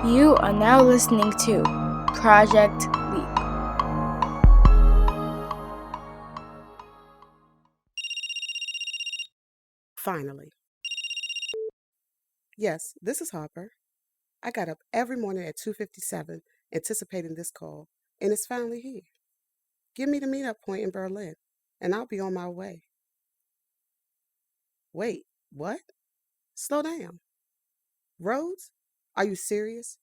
You are now listening to Project Leap. Finally. Yes, this is Harper. I got up every morning at 2:57 anticipating this call, and it's finally here. Give me the meetup point in Berlin, and I'll be on my way. Wait, what? Slow down. Rhodes? Are you serious?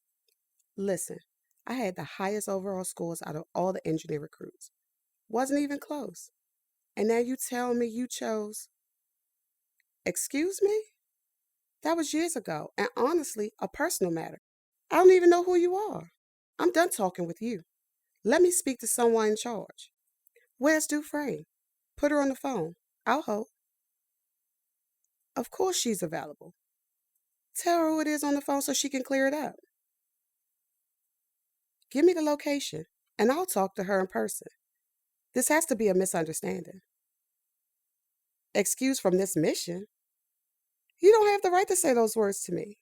Listen, I had the highest overall scores out of all the engineer recruits. Wasn't even close. And now you tell me you chose. Excuse me? That was years ago, and honestly, a personal matter. I don't even know who you are. I'm done talking with you. Let me speak to someone in charge. Where's Dufresne? Put her on the phone. I'll hold. Of course she's available. Tell her who it is on the phone so she can clear it up. Give me the location, and I'll talk to her in person. This has to be a misunderstanding. Excuse from this mission? You don't have the right to say those words to me.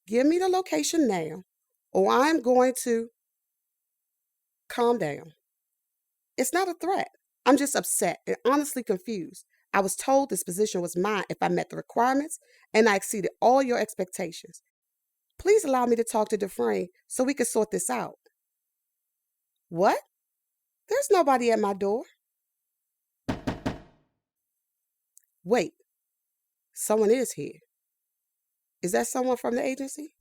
Give me the location now, or I'm going to calm down. It's not a threat. I'm just upset and honestly confused. I was told this position was mine if I met the requirements, and I exceeded all your expectations. Please allow me to talk to Dufresne so we can sort this out. What? There's nobody at my door. Wait, someone is here. Is that someone from the agency?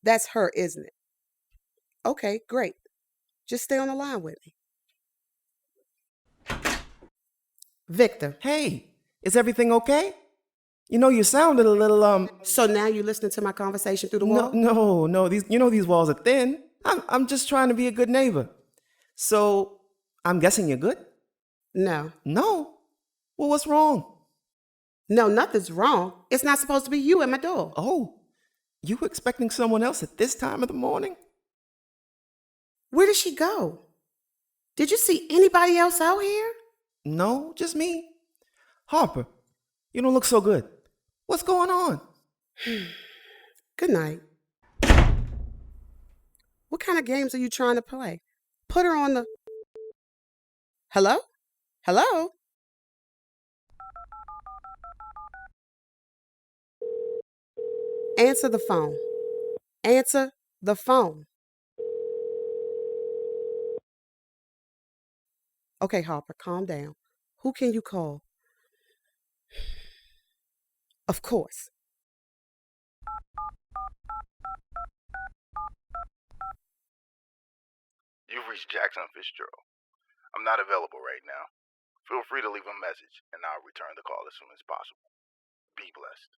That's her, isn't it? Okay, great. Just stay on the line with me. Victor. Hey, is everything okay? You know, you sounded a little, So now you listening to my conversation through the wall? No, these walls are thin. I'm just trying to be a good neighbor. So, I'm guessing you're good? No. No? Well, what's wrong? No, nothing's wrong. It's not supposed to be you at my door. Oh, you were expecting someone else at this time of the morning? Where did she go? Did you see anybody else out here? No, just me. Harper, you don't look so good. What's going on? Good night. What kind of games are you trying to play? Put her on the... Hello? Hello? Answer the phone. Answer the phone. Okay, Harper, calm down. Who can you call? Of course. You've reached Jackson Fitzgerald. I'm not available right now. Feel free to leave a message, and I'll return the call as soon as possible. Be blessed.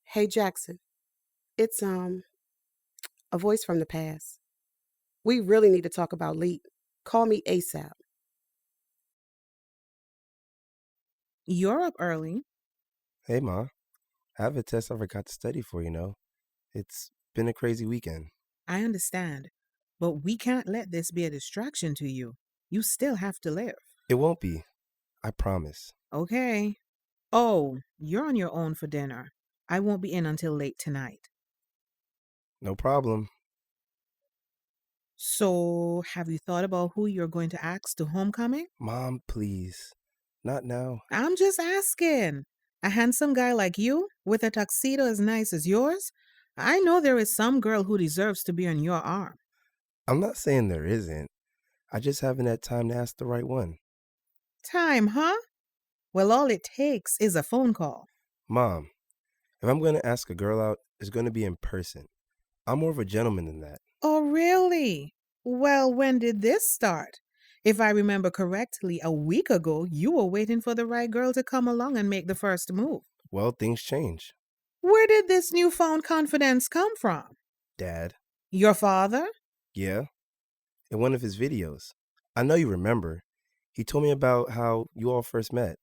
Hey, Jackson. It's, a voice from the past. We really need to talk about Leap. Call me ASAP. You're up early. Hey, Ma. I have a test I forgot to study for, It's been a crazy weekend. I understand. But we can't let this be a distraction to you. You still have to live. It won't be. I promise. Okay. Oh, you're on your own for dinner. I won't be in until late tonight. No problem. So, have you thought about who you're going to ask to homecoming? Mom, please. Not now. I'm just asking. A handsome guy like you, with a tuxedo as nice as yours? I know there is some girl who deserves to be on your arm. I'm not saying there isn't. I just haven't had time to ask the right one. Time, huh? Well, all it takes is a phone call. Mom, if I'm going to ask a girl out, it's going to be in person. I'm more of a gentleman than that. Oh, really? Well, when did this start? If I remember correctly, a week ago, you were waiting for the right girl to come along and make the first move. Well, things change. Where did this newfound confidence come from? Dad. Your father? Yeah? In one of his videos. I know you remember. He told me about how you all first met.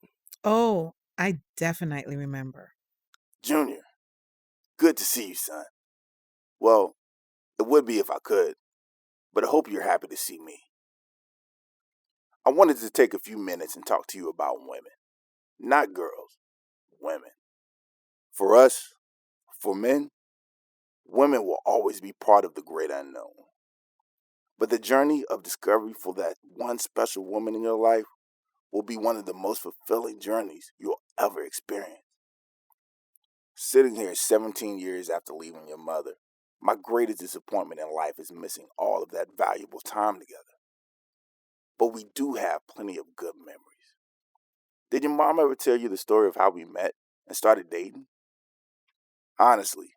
Oh, I definitely remember. Junior, good to see you, son. Well, it would be if I could, but I hope you're happy to see me. I wanted to take a few minutes and talk to you about women. Not girls, women. For us, for men, Women will always be part of the great unknown. But the journey of discovery for that one special woman in your life will be one of the most fulfilling journeys you'll ever experience. Sitting here 17 years after leaving your mother, my greatest disappointment in life is missing all of that valuable time together. But we do have plenty of good memories. Did your mom ever tell you the story of how we met and started dating? Honestly,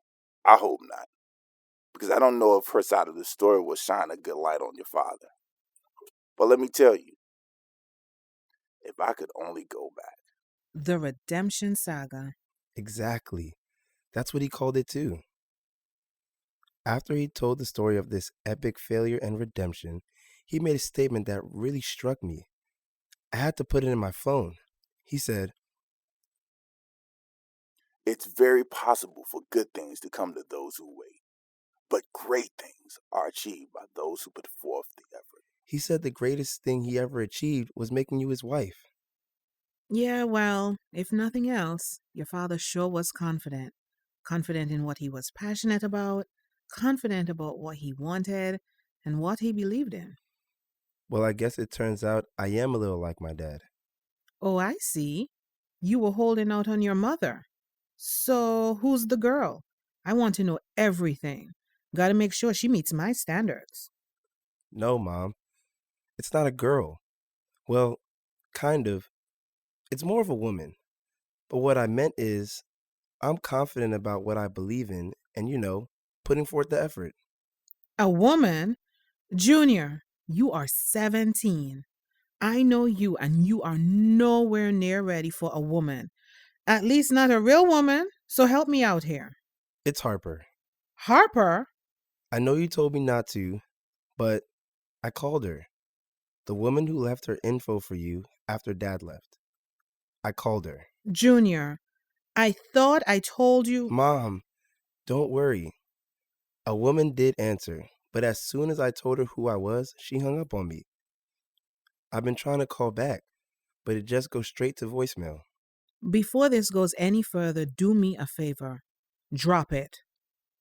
I hope not, because I don't know if her side of the story will shine a good light on your father. But let me tell you, if I could only go back. The Redemption Saga. Exactly. That's what he called it too. After he told the story of this epic failure and redemption, he made a statement that really struck me. I had to put it in my phone. He said, It's very possible for good things to come to those who wait, but great things are achieved by those who put forth the effort. he said the greatest thing he ever achieved was making you his wife. Yeah, well, if nothing else, your father sure was confident. Confident in what he was passionate about, confident about what he wanted, and what he believed in. Well, I guess it turns out I am a little like my dad. Oh, I see. You were holding out on your mother. So, who's the girl? I want to know everything. Gotta make sure she meets my standards. No, Mom, it's not a girl. Well, kind of. It's more of a woman. But what I meant is, I'm confident about what I believe in and, putting forth the effort. A woman? Junior, you are 17. I know you, and you are nowhere near ready for a woman. At least not a real woman. So help me out here. It's Harper. Harper? I know you told me not to, but I called her. The woman who left her info for you after Dad left. I called her. Junior, I thought I told you. Mom, don't worry. A woman did answer, but as soon as I told her who I was, she hung up on me. I've been trying to call back, but it just goes straight to voicemail. Before this goes any further, do me a favor. Drop it.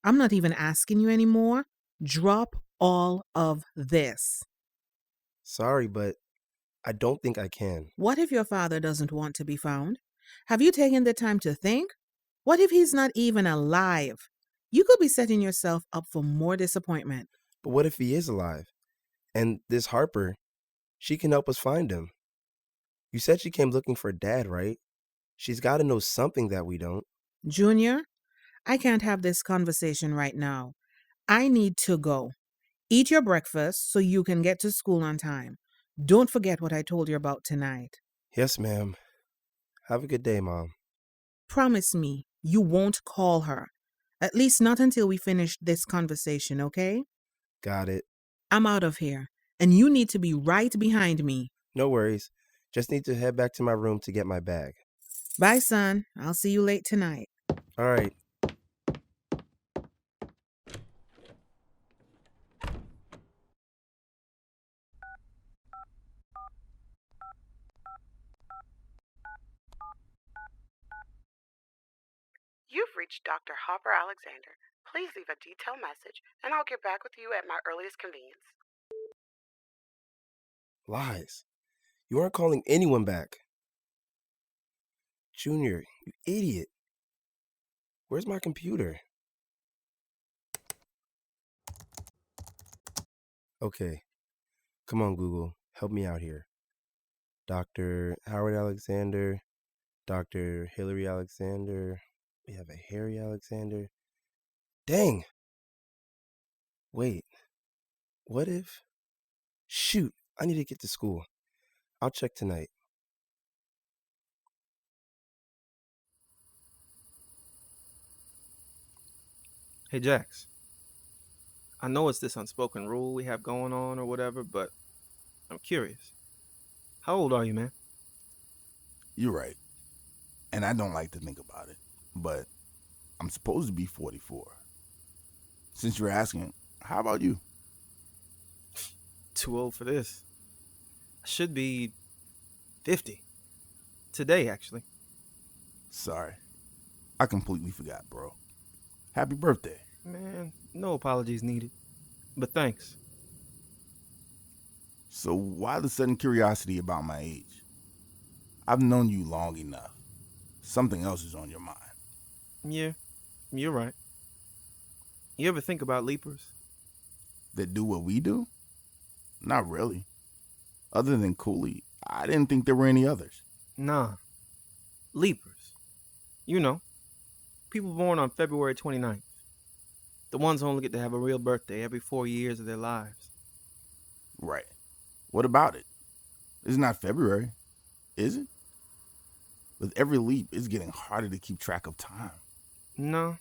I'm not even asking you anymore. Drop all of this. Sorry, but I don't think I can. What if your father doesn't want to be found? Have you taken the time to think? What if he's not even alive? You could be setting yourself up for more disappointment. But what if he is alive? And this Harper, she can help us find him. You said she came looking for Dad, right? She's got to know something that we don't. Junior, I can't have this conversation right now. I need to go. Eat your breakfast so you can get to school on time. Don't forget what I told you about tonight. Yes, ma'am. Have a good day, Mom. Promise me you won't call her. At least not until we finish this conversation, okay? Got it. I'm out of here, and you need to be right behind me. No worries. Just need to head back to my room to get my bag. Bye, son. I'll see you late tonight. All right. You've reached Dr. Harper Alexander. Please leave a detailed message, and I'll get back with you at my earliest convenience. Lies. You aren't calling anyone back. Junior, you idiot. Where's my computer? Okay. Come on, Google. Help me out here. Dr. Howard Alexander, Dr. Hillary Alexander. We have a Harry Alexander. Dang! Wait. What if? Shoot, I need to get to school. I'll check tonight. Hey, Jax. I know it's this unspoken rule we have going on or whatever, but I'm curious. How old are you, man? You're right. And I don't like to think about it, but I'm supposed to be 44. Since you're asking, how about you? Too old for this. I should be 50. Today, actually. Sorry. I completely forgot, bro. Happy birthday. Man, no apologies needed. But thanks. So why the sudden curiosity about my age? I've known you long enough. Something else is on your mind. Yeah, you're right. You ever think about leapers? That do what we do? Not really. Other than Cooley, I didn't think there were any others. Nah. Leapers. You know, people born on February 29th. The ones who only get to have a real birthday every 4 years of their lives. Right. What about it? It's not February, is it? With every leap, it's getting harder to keep track of time. No,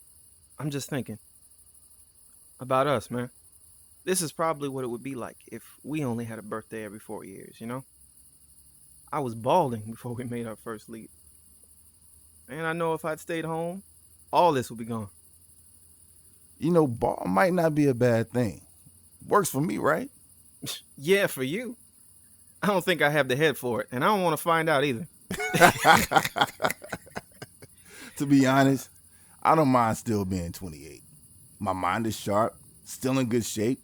I'm just thinking. About us, man. This is probably what it would be like if we only had a birthday every 4 years, you know? I was balding before we made our first leap. And I know if I'd stayed home, all this would be gone. You know, ball might not be a bad thing. Works for me, right? Yeah, for you. I don't think I have the head for it, and I don't want to find out either. To be honest, I don't mind still being 28. My mind is sharp, still in good shape.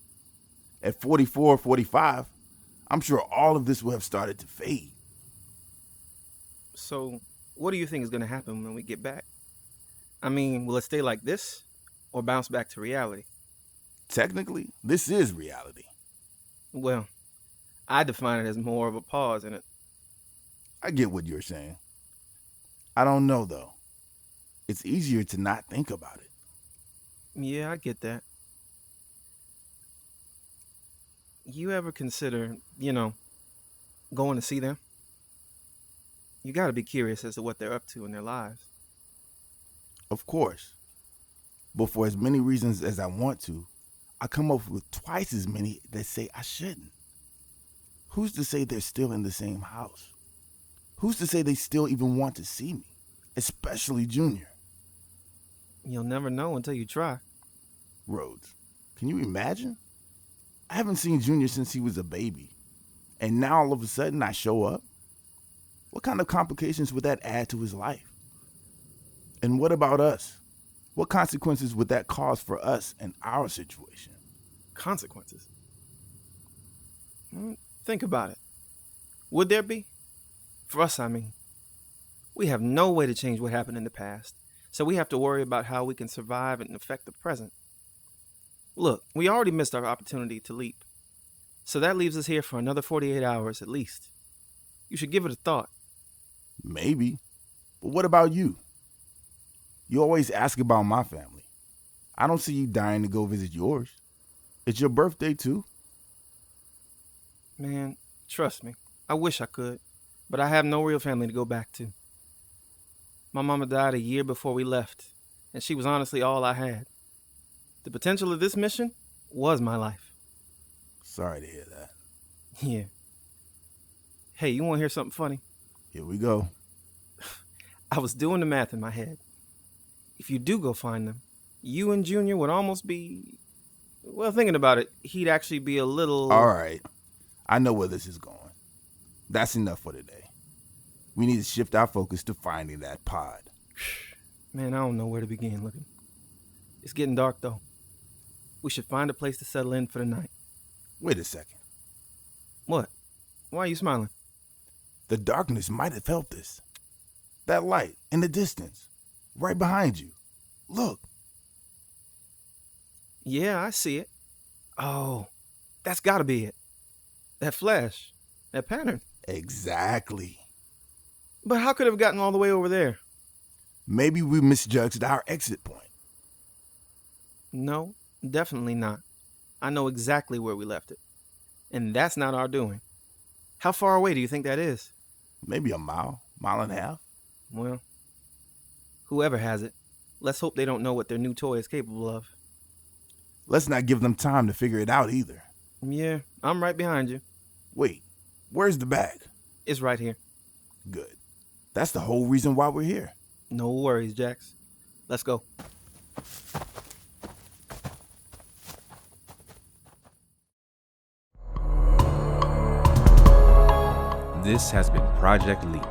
At 44, 45, I'm sure all of this will have started to fade. So, what do you think is going to happen when we get back? I mean, will it stay like this, or bounce back to reality? Technically, this is reality. Well, I define it as more of a pause in it. I get what you're saying. I don't know, though. It's easier to not think about it. Yeah, I get that. You ever consider, going to see them? You gotta be curious as to what they're up to in their lives. Of course. But for as many reasons as I want to, I come up with twice as many that say I shouldn't. Who's to say they're still in the same house? Who's to say they still even want to see me? Especially Junior. You'll never know until you try. Rhodes, can you imagine? I haven't seen Junior since he was a baby. And now all of a sudden I show up? What kind of complications would that add to his life? And what about us? What consequences would that cause for us and our situation? Consequences? Think about it. Would there be? For us, I mean. We have no way to change what happened in the past, so we have to worry about how we can survive and affect the present. Look, we already missed our opportunity to leap, so that leaves us here for another 48 hours at least. You should give it a thought. Maybe. But what about you? You always ask about my family. I don't see you dying to go visit yours. It's your birthday, too. Man, trust me, I wish I could, but I have no real family to go back to. My mama died a year before we left, and she was honestly all I had. The potential of this mission was my life. Sorry to hear that. Yeah. Hey, you want to hear something funny? Here we go. I was doing the math in my head. If you do go find them, you and Junior would almost be... Well, thinking about it, he'd actually be a little... All right. I know where this is going. That's enough for today. We need to shift our focus to finding that pod. Man, I don't know where to begin looking. It's getting dark, though. We should find a place to settle in for the night. Wait a second. What? Why are you smiling? The darkness might have felt this. That light in the distance, right behind you. Look. Yeah, I see it. Oh, that's gotta be it. That flash. That pattern. Exactly. But how could it have gotten all the way over there? Maybe we misjudged our exit point. No, definitely not. I know exactly where we left it. And that's not our doing. How far away do you think that is? Maybe a mile and a half. Well, whoever has it, let's hope they don't know what their new toy is capable of. Let's not give them time to figure it out either. Yeah, I'm right behind you. Wait, where's the bag? It's right here. Good. That's the whole reason why we're here. No worries, Jax. Let's go. This has been Project Leap,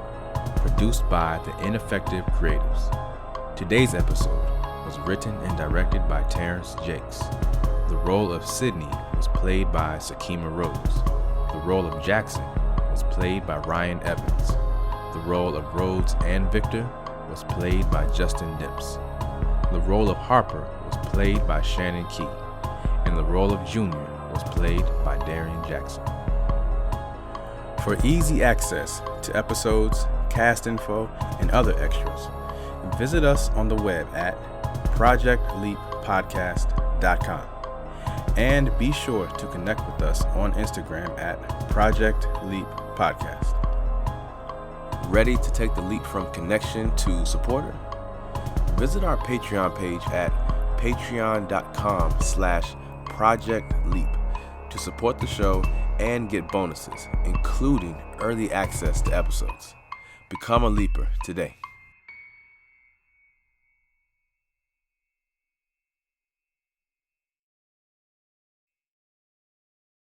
produced by the Ineffective Creatives. Today's episode, was written and directed by Terrence Jakes. The role of Sydney was played by Sakima Rhodes. The role of Jackson was played by Ryan Evans. The role of Rhodes and Victor was played by Justin Nips. The role of Harper was played by Shannon Key, and the role of Junior was played by Darian Jackson. For easy access to episodes, cast info, and other extras, visit us on the web at projectleappodcast.com. And be sure to connect with us on Instagram at Project Leap Podcast. Ready to take the leap from connection to supporter? Visit our Patreon page at patreon.com/projectleap to support the show and get bonuses, including early access to episodes. Become a leaper today.